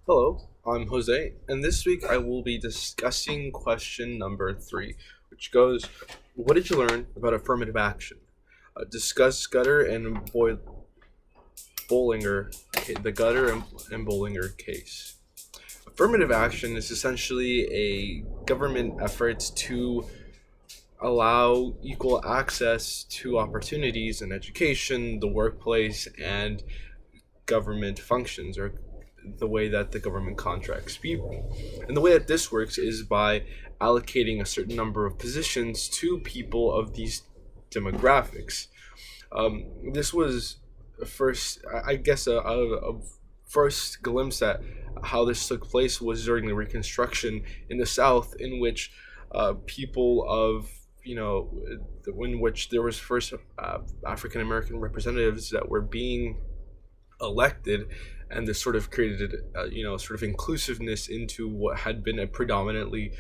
Hello, I'm Jose, and this week I will be discussing question number 3, which goes, what did you learn about affirmative action? Discuss Gutter and Bollinger, the Gutter and Bollinger case. Affirmative action is essentially a government effort to allow equal access to opportunities in education, the workplace, and government functions, or the way that the government contracts people. And the way that this works is by allocating a certain number of positions to people of these demographics. This was first, I guess, a first glimpse at how this took place was during the Reconstruction in the South, in which people of in which there was first African American representatives that were being elected, and this sort of created sort of inclusiveness into what had been a predominantly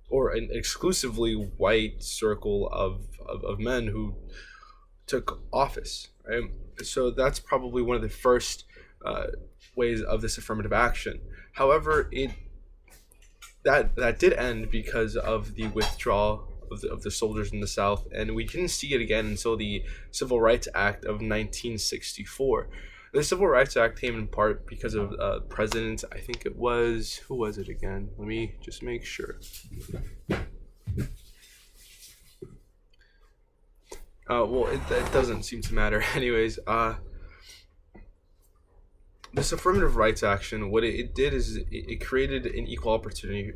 or an exclusively white circle of men who took office, right? So that's probably one of the first uh, ways of this affirmative action. However, it that did end because of the withdrawal of the soldiers in the South, and we didn't see it again until the Civil Rights Act of 1964. The Civil Rights Act came in part because of President, I think it was, who was it again? Let me just make sure. Well, it doesn't seem to matter. Anyways, this affirmative rights action, what it did is it created an equal opportunity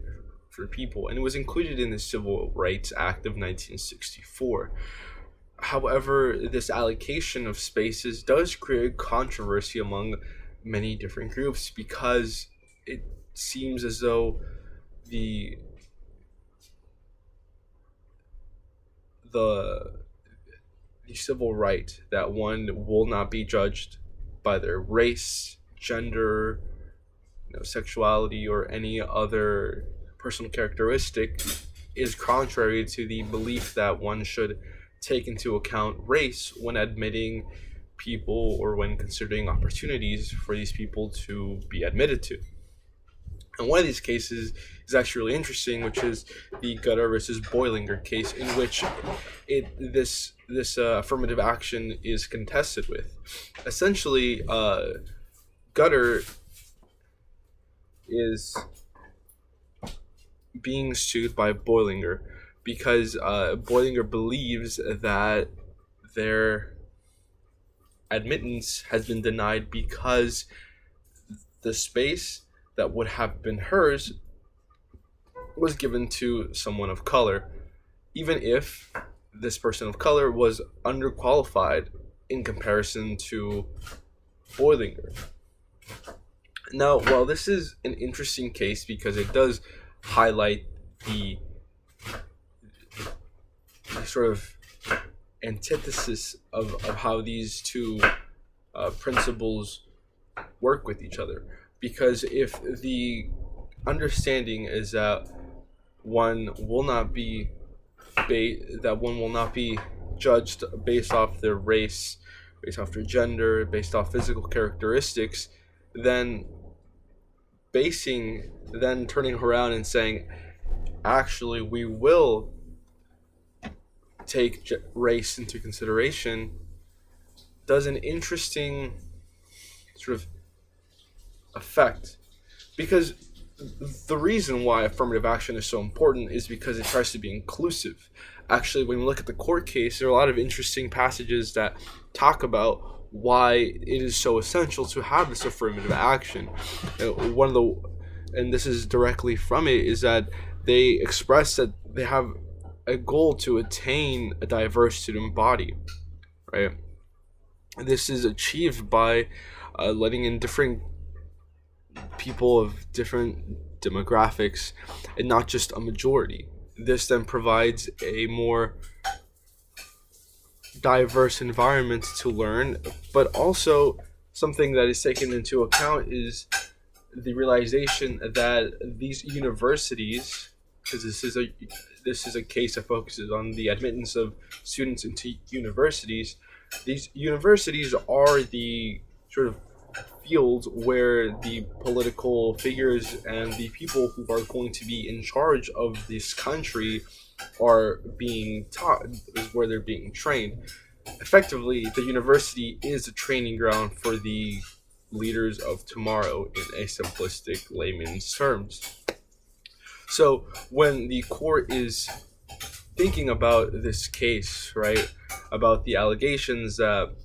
for people, and it was included in the Civil Rights Act of 1964. However, this allocation of spaces does create controversy among many different groups because it seems as though the the the civil right that one will not be judged by their race, gender, sexuality, or any other personal characteristic is contrary to the belief that one should take into account race when admitting people or when considering opportunities for these people to be admitted to. And one of these cases is actually really interesting, which is the Gutter versus Bollinger case, in which this affirmative action is contested with. Essentially, Gutter is being sued by Bollinger because Bollinger believes that their admittance has been denied because the space that would have been hers was given to someone of color, even if this person of color was underqualified in comparison to Bollinger. Now, while this is an interesting case because it does highlight the sort of antithesis of how these two principles work with each other, because if the understanding is that one will not be that one will not be judged based off their race, based off their gender, based off physical characteristics, then turning around and saying, actually, we will take race into consideration, does an interesting sort of effect, because the reason why affirmative action is so important is because it tries to be inclusive. Actually, when we look at the court case, there are a lot of interesting passages that talk about why it is so essential to have this affirmative action. One of the, and this is directly from it, is that they express that they have a goal to attain a diverse student body, right? This is achieved by letting in different people of different demographics and not just a majority. This then provides a more diverse environment to learn, but also something that is taken into account is the realization that these universities, because this is a case that focuses on the admittance of students into universities, these universities are the sort of fields where the political figures and the people who are going to be in charge of this country are being taught, is where they're being trained. Effectively, the university is a training ground for the leaders of tomorrow in a simplistic layman's terms. So when the court is thinking about this case, right, about the allegations there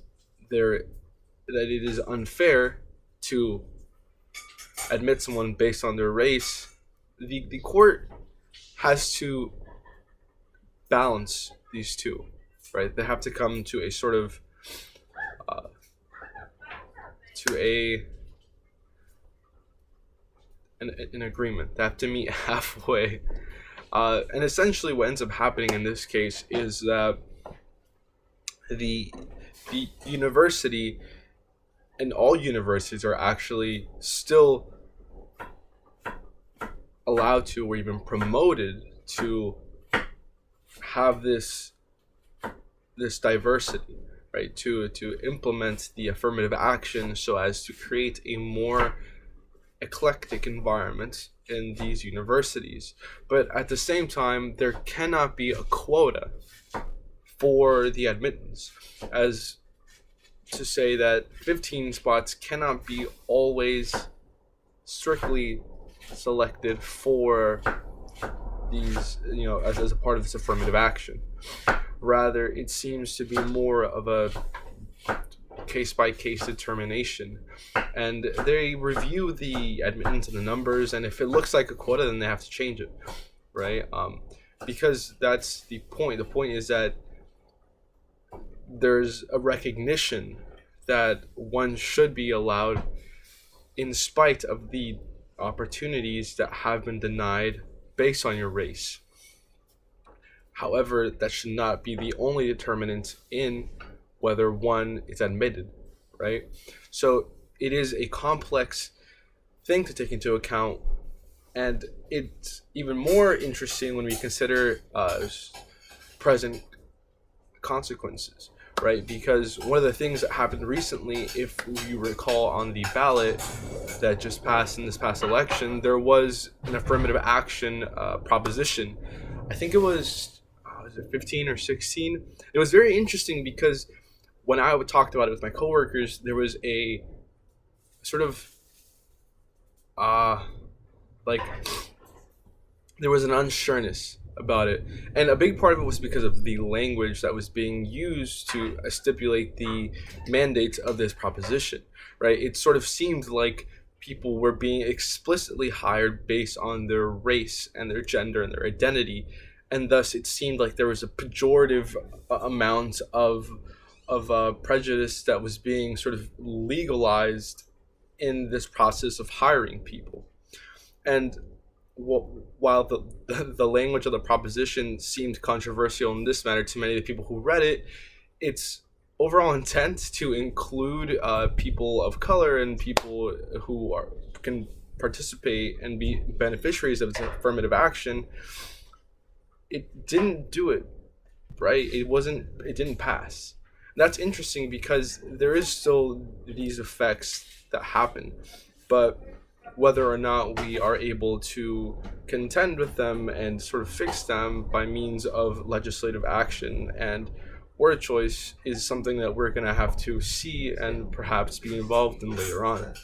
that it is unfair to admit someone based on their race, the court has to balance these two, right? They have to come to a sort of to a an agreement. They have to meet halfway. And essentially, what ends up happening in this case is that the the university and all universities are actually still allowed to, or even promoted to, have this diversity, right? To implement the affirmative action so as to create a more eclectic environment in these universities. But at the same time, there cannot be a quota for the admittance, as to say that 15 spots cannot be always strictly selected for these, as a part of this affirmative action. Rather, it seems to be more of a case by case determination, and they review the admittance and the numbers, and if it looks like a quota, then they have to change it, right? Because that's the point. The point is that there's a recognition that one should be allowed in spite of the opportunities that have been denied based on your race. However, that should not be the only determinant in whether one is admitted, right? So it is a complex thing to take into account, and it's even more interesting when we consider present consequences, right? Because one of the things that happened recently, if you recall, on the ballot that just passed in this past election, there was an affirmative action proposition. I think it was 15 or 16. It was very interesting because when I talked about it with my coworkers, there was a sort of like there was an unsureness about it, and a big part of it was because of the language that was being used to stipulate the mandates of this proposition, right? It sort of seemed like people were being explicitly hired based on their race and their gender and their identity, and thus it seemed like there was a pejorative amount of prejudice that was being sort of legalized in this process of hiring people. And while the language of the proposition seemed controversial in this matter to many of the people who read it, its overall intent to include people of color and people who can participate and be beneficiaries of its affirmative action, it didn't do it, right? It didn't pass. That's interesting because there is still these effects that happen, but whether or not we are able to contend with them and sort of fix them by means of legislative action and word choice is something that we're going to have to see and perhaps be involved in later on.